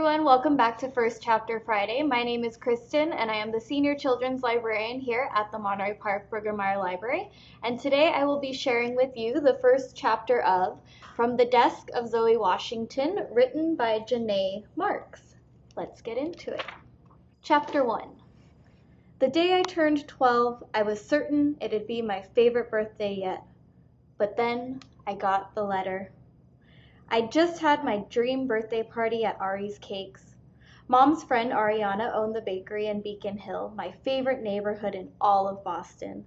everyone, welcome back to First Chapter Friday. My name is Kristin and I am the Senior Children's Librarian here at the Monterey Park Bruggemeyer Library. And today I will be sharing with you the first chapter of From the Desk of Zoe Washington, written by Janae Marks. Let's get into it. Chapter 1. The day I turned 12, I was certain it'd be my favorite birthday yet. But then I got the letter. I'd just had my dream birthday party at Ari's Cakes. Mom's friend Ariana owned the bakery in Beacon Hill, my favorite neighborhood in all of Boston.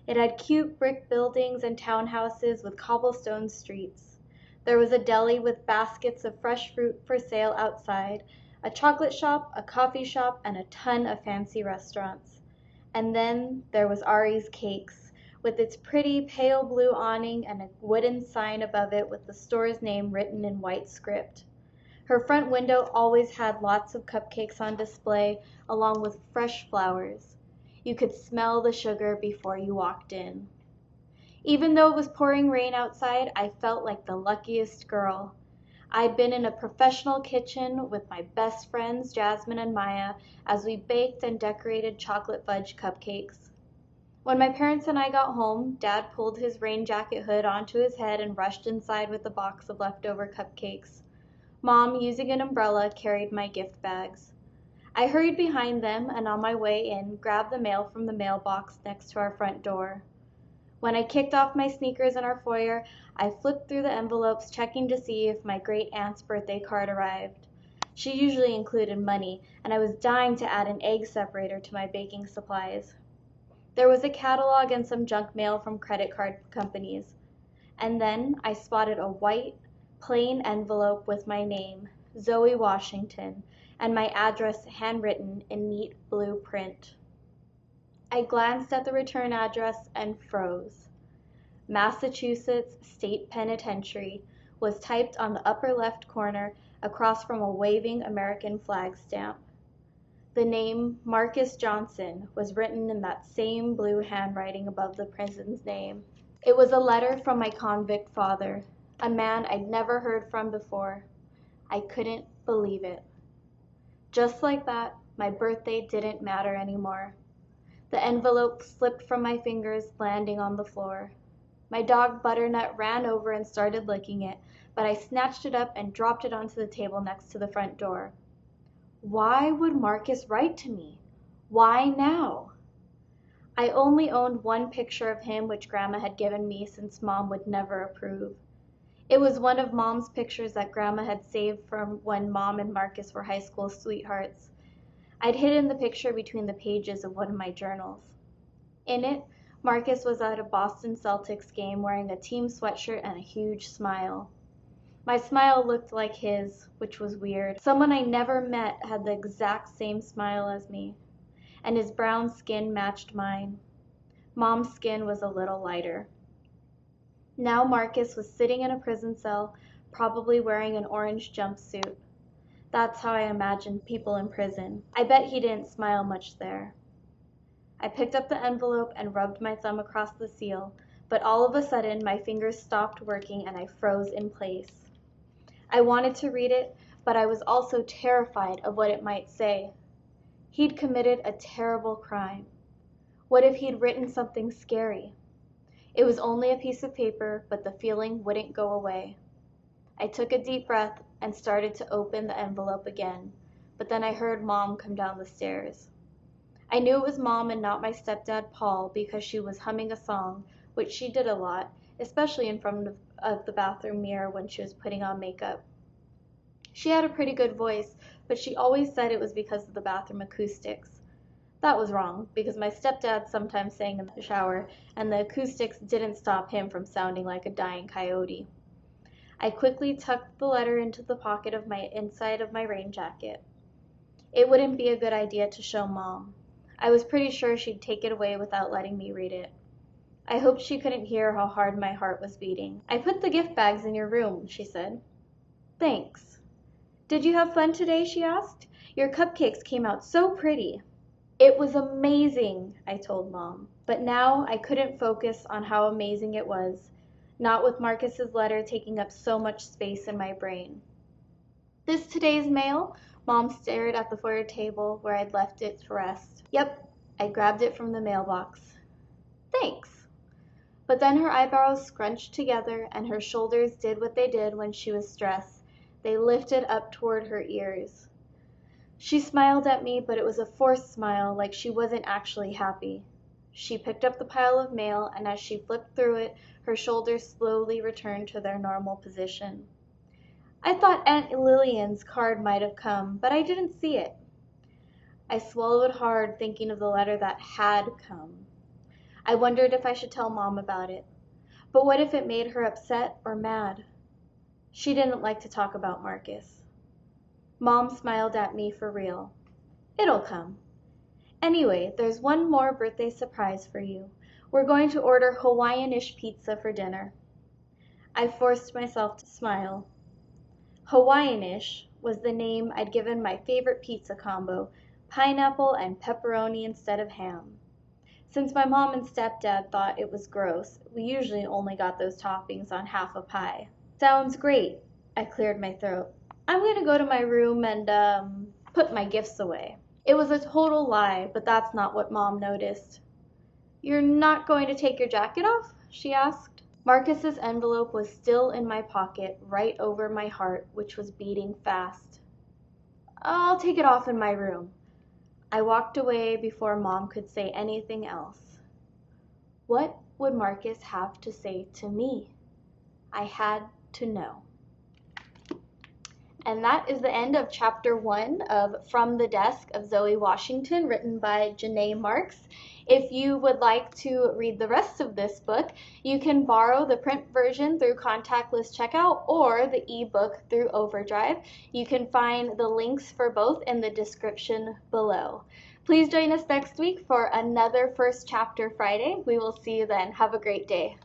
It had cute brick buildings and townhouses with cobblestone streets. There was a deli with baskets of fresh fruit for sale outside, a chocolate shop, a coffee shop, and a ton of fancy restaurants. And then there was Ari's Cakes, with its pretty pale blue awning and a wooden sign above it with the store's name written in white script. Her front window always had lots of cupcakes on display, along with fresh flowers. You could smell the sugar before you walked in. Even though it was pouring rain outside, I felt like the luckiest girl. I'd been in a professional kitchen with my best friends, Jasmine and Maya, as we baked and decorated chocolate fudge cupcakes. When my parents and I got home, Dad pulled his rain jacket hood onto his head and rushed inside with a box of leftover cupcakes. Mom, using an umbrella, carried my gift bags. I hurried behind them and on my way in, grabbed the mail from the mailbox next to our front door. When I kicked off my sneakers in our foyer, I flipped through the envelopes, checking to see if my great aunt's birthday card arrived. She usually included money, and I was dying to add an egg separator to my baking supplies. There was a catalog and some junk mail from credit card companies. And then I spotted a white, plain envelope with my name, Zoe Washington, and my address handwritten in neat blue print. I glanced at the return address and froze. Massachusetts State Penitentiary was typed on the upper left corner across from a waving American flag stamp. The name Marcus Johnson was written in that same blue handwriting above the prison's name. It was a letter from my convict father, a man I'd never heard from before. I couldn't believe it. Just like that, my birthday didn't matter anymore. The envelope slipped from my fingers, landing on the floor. My dog Butternut ran over and started licking it, but I snatched it up and dropped it onto the table next to the front door. Why would Marcus write to me? Why now? I only owned one picture of him which Grandma had given me since Mom would never approve. It was one of Mom's pictures that Grandma had saved from when Mom and Marcus were high school sweethearts. I'd hidden the picture between the pages of one of my journals. In it, Marcus was at a Boston Celtics game wearing a team sweatshirt and a huge smile. My smile looked like his, which was weird. Someone I never met had the exact same smile as me, and his brown skin matched mine. Mom's skin was a little lighter. Now Marcus was sitting in a prison cell, probably wearing an orange jumpsuit. That's how I imagined people in prison. I bet he didn't smile much there. I picked up the envelope and rubbed my thumb across the seal, but all of a sudden my fingers stopped working and I froze in place. I wanted to read it, but I was also terrified of what it might say. He'd committed a terrible crime. What if he'd written something scary? It was only a piece of paper, but the feeling wouldn't go away. I took a deep breath and started to open the envelope again, but then I heard Mom come down the stairs. I knew it was Mom and not my stepdad Paul because she was humming a song, which she did a lot, especially in front of the bathroom mirror when she was putting on makeup. She had a pretty good voice, but she always said it was because of the bathroom acoustics. That was wrong, because my stepdad sometimes sang in the shower, and the acoustics didn't stop him from sounding like a dying coyote. I quickly tucked the letter into the pocket of my inside of my rain jacket. It wouldn't be a good idea to show Mom. I was pretty sure she'd take it away without letting me read it. I hoped she couldn't hear how hard my heart was beating. "I put the gift bags in your room," she said. "Thanks." "Did you have fun today?" she asked. "Your cupcakes came out so pretty." "It was amazing," I told Mom. But now I couldn't focus on how amazing it was, not with Marcus's letter taking up so much space in my brain. This today's mail Mom stared at the foyer table where I'd left it to rest. Yep, I grabbed it from the mailbox. Thanks. But then her eyebrows scrunched together and her shoulders did what they did when she was stressed. They lifted up toward her ears. She smiled at me, but it was a forced smile, like she wasn't actually happy. She picked up the pile of mail, and as she flipped through it, her shoulders slowly returned to their normal position. I thought Aunt Lillian's card might have come, but I didn't see it. I swallowed hard, thinking of the letter that had come. I wondered if I should tell Mom about it. But what if it made her upset or mad? She didn't like to talk about Marcus. Mom smiled at me for real. It'll come. Anyway, there's one more birthday surprise for you. We're going to order Hawaiian-ish pizza for dinner. I forced myself to smile. Hawaiian-ish was the name I'd given my favorite pizza combo, pineapple and pepperoni instead of ham. Since my mom and stepdad thought it was gross, we usually only got those toppings on half a pie. Sounds great. I cleared my throat. I'm going to go to my room and, put my gifts away. It was a total lie, but that's not what Mom noticed. You're not going to take your jacket off? She asked. Marcus's envelope was still in my pocket, right over my heart, which was beating fast. I'll take it off in my room. I walked away before Mom could say anything else. What would Marcus have to say to me? I had to know. And that is the end of chapter 1 of From the Desk of Zoe Washington, written by Janae Marks. If you would like to read the rest of this book, you can borrow the print version through Contactless Checkout or the ebook through OverDrive. You can find the links for both in the description below. Please join us next week for another First Chapter Friday. We will see you then. Have a great day.